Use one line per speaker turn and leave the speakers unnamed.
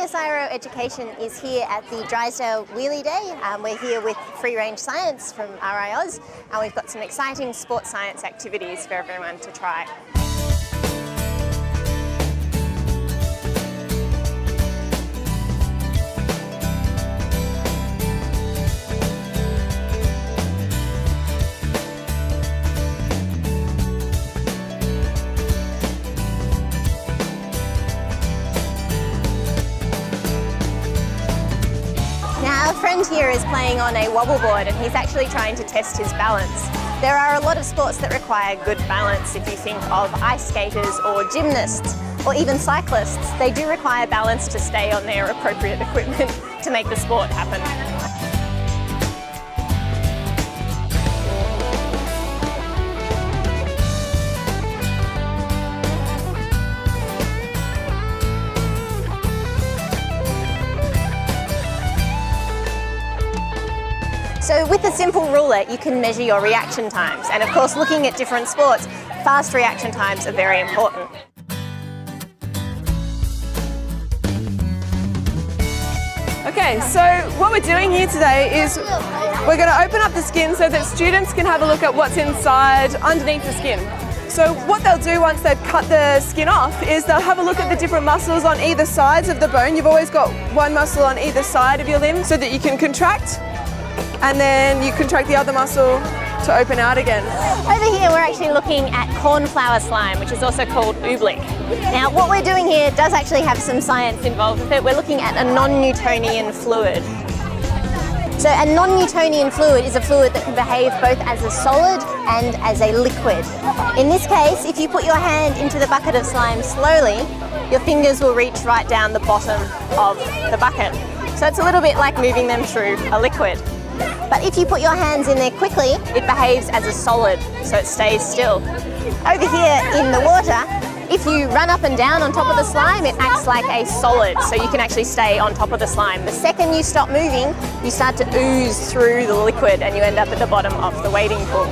CSIRO Education is here at the Drysdale Wheelie Day. We're here with Free Range Science from RIOS, and we've got some exciting sports science activities for everyone to try. Our friend here is playing on a wobble board and he's actually trying to test his balance. There are a lot of sports that require good balance. If you think of ice skaters or gymnasts or even cyclists, they do require balance to stay on their appropriate equipment to make the sport happen. So with a simple ruler, you can measure your reaction times. And of course, looking at different sports, fast reaction times are very important.
Okay, so what we're doing here today is we're going to open up the skin so that students can have a look at what's inside underneath the skin. So what they'll do once they've cut the skin off is they'll have a look at the different muscles on either sides of the bone. You've always got one muscle on either side of your limb so that you can contract, and then you contract the other muscle to open out again.
Over here we're actually looking at cornflower slime, which is also called oobleck. Now what we're doing here does actually have some science involved with it. We're looking at a non-Newtonian fluid. So a non-Newtonian fluid is a fluid that can behave both as a solid and as a liquid. In this case, if you put your hand into the bucket of slime slowly, your fingers will reach right down the bottom of the bucket. So it's a little bit like moving them through a liquid. But if you put your hands in there quickly, it behaves as a solid, so it stays still. Over here in the water, if you run up and down on top of the slime, it acts like a solid, so you can actually stay on top of the slime. The second you stop moving, you start to ooze through the liquid and you end up at the bottom of the wading pool.